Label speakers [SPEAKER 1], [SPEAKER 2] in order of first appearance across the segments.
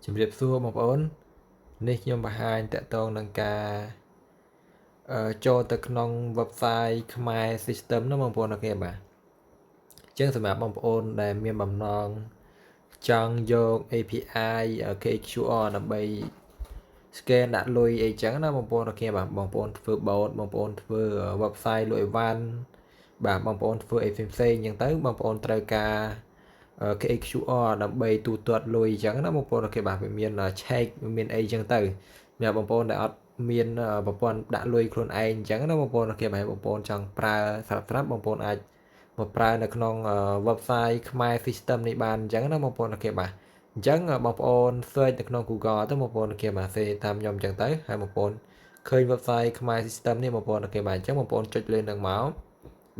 [SPEAKER 1] ជំរាបសួរបងប្អូននេះខ្ញុំបង្ហាញតកតងនឹងការចូលទៅក្នុង website ខ្មែរ system ណាបងប្អូនអូខេបាទអញ្ចឹងសម្រាប់បងប្អូនដែលមានបំណងចង់យក API KQR ដើម្បី scan ដាក់លុយអីចឹងណាបងប្អូនអូខេបាទបងប្អូនធ្វើ bot បងប្អូនធ្វើ website លក់អីវ៉ាន់បាទបងប្អូនធ្វើអីផ្សេងៗអញ្ចឹងទៅបងប្អូនត្រូវការ KQR ដើម្បីទូទាត់លុយអញ្ចឹងណាបងប្អូនអូខេបាទវាមាន check វាមានអីអញ្ចឹងទៅសម្រាប់បងប្អូនដែលអត់មានប្រព័ន្ធដាក់លុយខ្លួនឯងអញ្ចឹងណាបងប្អូនអូខេបាទបងប្អូនចង់ប្រើស្រាប់បងប្អូនអាចមកប្រើនៅក្នុង website ខ្មែរ system នេះបានអញ្ចឹងណាបងប្អូនអូខេបាទអញ្ចឹងបងប្អូន search នៅក្នុង Google ទៅបងប្អូនអូខេបាទ សេតាមខ្ញុំអញ្ចឹងទៅហើយបងប្អូនឃើញ website ខ្មែរ system នេះបងប្អូនអូខេបាទអញ្ចឹងបងប្អូនចុចលើនឹងមក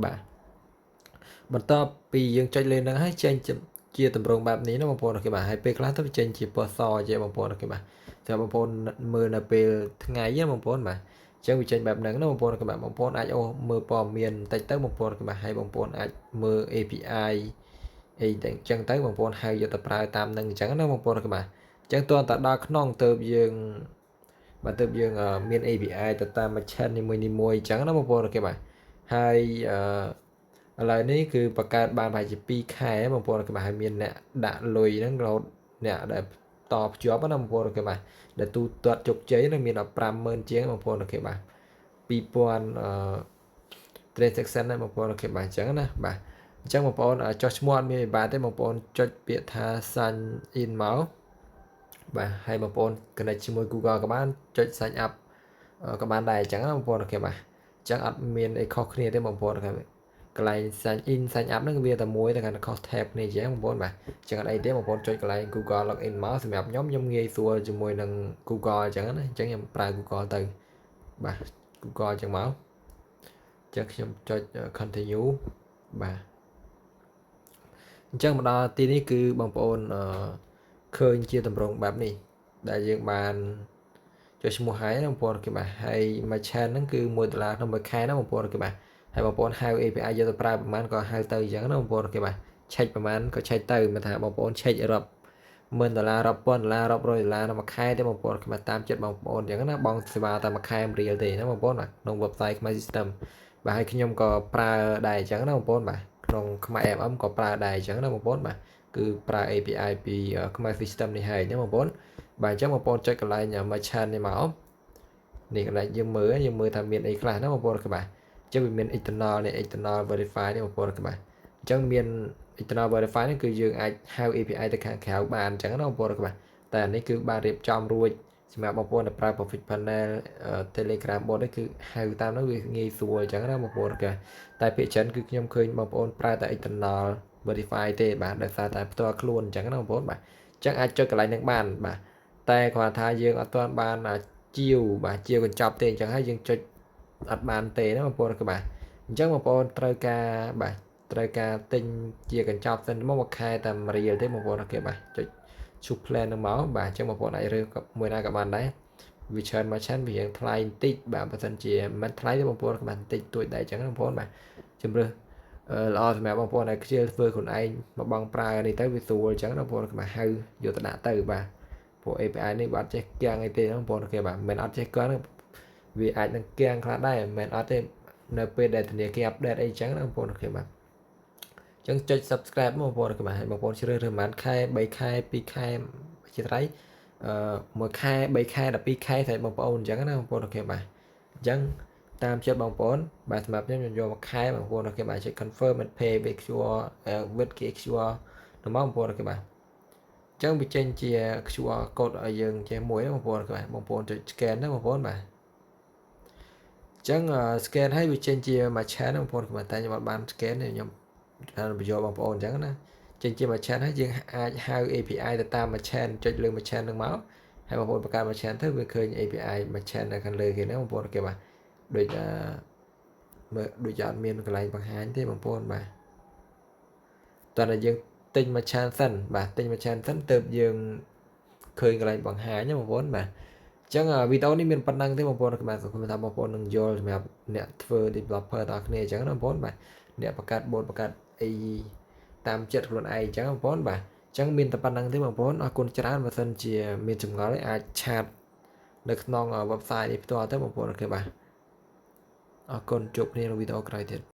[SPEAKER 1] បាទបន្ទាប់ពីយើងចុចលើនឹងហើយចេញជាតម្រងបែបនេះណាបងប្អូនអូខេបាទហើយពេលខ្លះទៅចេញជាពណ៌សជាបងប្អូនអូខេបាទចាំបងប្អូនមើលនៅពេលថ្ងៃណាបងប្អូនបាទអញ្ចឹងវាចេញបែបហ្នឹងណាបងប្អូនអូខេបាទបងប្អូនអាចអូមើលព័ត៌មានបន្តិចទៅបងប្អូនអូខេបាទហើយបងប្អូនអាចមើល API អីអញ្ចឹងទៅបងប្អូនហៅយកទៅប្រើតាមនឹងអញ្ចឹងណាបងប្អូនអូខេបាទអញ្ចឹងតើតដល់ក្នុងទៅយើងបាទទៅយើងមាន API ទៅតាម merchant នីមួយៗអញ្ចឹងណាបងប្អូនអូខេបាទហើយឥឡូវនេះគឺបង្កើតបានប្រហែលជា2ខែបងប្អូនគេបាទហើយមានអ្នកដាក់លុយហ្នឹងរហូតអ្នកដែលតភ្ជាប់ណាបងប្អូនគេបាទដែលទូទាត់ជោគជ័យនឹងមានដល់50000ជាងបងប្អូនគេបាទ2000transaction ណាបងប្អូនគេបាទអញ្ចឹងណាបាទអញ្ចឹងបងប្អូនចុះឈ្មោះអត់មានវិបាកទេបងប្អូនចុចពាក្យថា sign in មកបាទហើយបងប្អូន connect ជាមួយ Google ក៏បានចុច sign up ក៏បានដែរអញ្ចឹងណាបងប្អូនអូខេបាទអញ្ចឹងអត់មានអីខុសគ្នាទេបងប្អូនអូខេកន្លែង sign in sign up ហ្នឹងវាតែមួយតែគាត់ cost tab នេះអញ្ចឹងបងប្អូនបាទអញ្ចឹងអត់អីទេបងប្អូនចុចកន្លែង Google login មកសម្រាប់ខ្ញុំងាយស្រួលជាមួយនឹង Google អញ្ចឹងណាអញ្ចឹងខ្ញុំប្រើ Google ទៅបាទ Google អញ្ចឹងមកអញ្ចឹងខ្ញុំចុច continue បាទអញ្ចឹងមកដល់ទីនេះគឺបងប្អូនឃើញជាតម្រងបែបនេះដែលយើងបានចុចឈ្មោះហើយណាបងប្អូនគេបាទហើយមួយ chain ហ្នឹងគឺ$1ក្នុងមួយខែណាបងប្អូនគេបាទហើយបងប្អូនហៅ API យកទៅប្រើប្រហែលក៏ហៅទៅអញ្ចឹងណាបងប្អូនគេបាទឆែកប្រហែលក៏ឆែកទៅមិនថាបងប្អូនឆែករាប់$10,000រាប់$1000រាប់$100នៅមួយខែទេបងប្អូនគេបាទតាមចិត្តបងប្អូនអញ្ចឹងណាបងសេវាតែមួយខែរៀលទេណាបងប្អូនបាទក្នុង website ខ្មែរ system បាទហើយខ្ញុំក៏ប្រើដែរអញ្ចឹងណាបងប្អូនបាទក្នុងខ្មែរ FM ក៏ប្រើដែរអញ្ចឹងណាបងប្អូនបាទគឺប្រើ API ពីខ្មែរ system នេះហើយណាបងប្អូនបាទអញ្ចឹងបងប្អូនចុចកន្លែង merchant នេះមកនេះកន្លែងយើងមើលថាមានអីខ្លះណាបងប្អូនគេបាទអញ្ចឹងវាមាន external នេះ external verify នេះបងប្អូនគេបាទអញ្ចឹងមាន external verify នេះគឺយើងអាចហៅ API ទៅខាងក្រៅបានអញ្ចឹងណាបងប្អូនគេបាទតែអានេះគឺបានរៀបចំរួចសម្រាប់បងប្អូនដែលប្រើ Profit Panel Telegram bot នេះគឺហៅតាមនោះវាងាយស្រួលអញ្ចឹងណាបងប្អូនគេតែភាគច្រើនគឺខ្ញុំឃើញបងប្អូនប្រើតែ external verify ទេបាទដោយសារតែផ្ទាល់ខ្លួនអញ្ចឹងណាបងប្អូនបាទអញ្ចឹងអាចចុចកន្លែងហ្នឹងបានបាទតែគាត់ថាយើងអត់ទាន់បានជាវបាទជាវកញ្ចប់ទេអញ្ចឹងហើយយើងចុចអត់បានទេណាបងប្អូនក៏បាទអញ្ចឹងបងប្អូនត្រូវការបាទត្រូវការទិញជាកញ្ចប់សិនមកមួយខែតែ1រៀលទេបងប្អូនគេបាទចុច choose plan នឹងមកបាទអញ្ចឹងបងប្អូនអាចរើសមួយណាក៏បានដែរវាច្រើនមកច្រើនវាថ្លៃបន្តិចបាទបើសិនជាមិនថ្លៃទេបងប្អូនក៏បានបន្តិចទួចដែរអញ្ចឹងបងប្អូនបាទជំរឿសល្អសម្រាប់បងប្អូនដែលខ្ជិលធ្វើខ្លួនឯងមកបងប្រើនេះទៅវាស្រួលអញ្ចឹងបងប្អូនក៏មកហៅយកទៅដាក់ទៅបាទពួក API នេះបាទចេះគាំងអីទេបងប្អូនគេបាទមិនអត់ចេះគាំងវាអាចនឹងគាំងខ្លះដែរមិនអត់ទេនៅពេលដែលធនាគារអាប់ដេតអីចឹងណាបងប្អូនគេបាទអញ្ចឹងចុច subscribe បងប្អូនគេបាទហើយបងប្អូនជ្រើសរើសប្រហែលខែ3ខែ2ខែជាត្រៃ1ខែ3ខែ12ខែតែបងប្អូនអញ្ចឹងណាបងប្អូនគេបាទអញ្ចឹងតាមចិត្តបងប្អូនបាទសម្រាប់ខ្ញុំយកមួយខែបងប្អូនគេបាទចុច confirm and pay with QR with QR ទៅមកបងប្អូនគេបាទអញ្ចឹងវាចេញជា QR code ឲ្យយើងចេះមួយបងប្អូនគេបាទបងប្អូនចុច scan ណាបងប្អូនបាទអញ្ចឹង scan ឲ្យវាចេញជាមួយ chat បងប្អូនតែខ្ញុំអត់បាន scan ទេខ្ញុំបញ្យកបងប្អូនអញ្ចឹងណាចេញជាមួយ chat ហើយយើងអាចហៅ API ទៅតាមមួយ chat ចុចលើមួយ chat នឹងមកហើយបងប្អូនបង្កើតមួយ chat ទៅវាឃើញ API មួយ chat នៅខាងលើគេណាបងប្អូនគេបាទដូចមើលដូចអត់មានកន្លែងបង្ហាញទេបងប្អូនបាទតើយើងទិញមួយ chat សិនបាទទិញមួយ chat សិនទើបយើងឃើញកន្លែងបង្ហាញណាបងប្អូនបាទអញ្ចឹងវីដេអូនេះមានប៉ុណ្ណឹងទេបងប្អូនបាទសង្ឃឹមថាបងប្អូននឹងយល់សម្រាប់អ្នកធ្វើ developer ទាំងគ្នាអញ្ចឹងណាបងប្អូនបាទអ្នកបង្កើត bot បង្កើតអីតាមចិត្តខ្លួនឯងអញ្ចឹងបងប្អូនបាទ ចឹងមានតែប៉ុណ្្នឹងទេបងប្អូនអរគុណច្រើនបើសិនជាមានចម្ងល់អាចឆាតនៅក្នុង website នេះផ្ទាល់ទៅបងប្អូនអូខេបាទអរគុណជួបគ្នាក្នុងវីដេអូក្រោយទៀត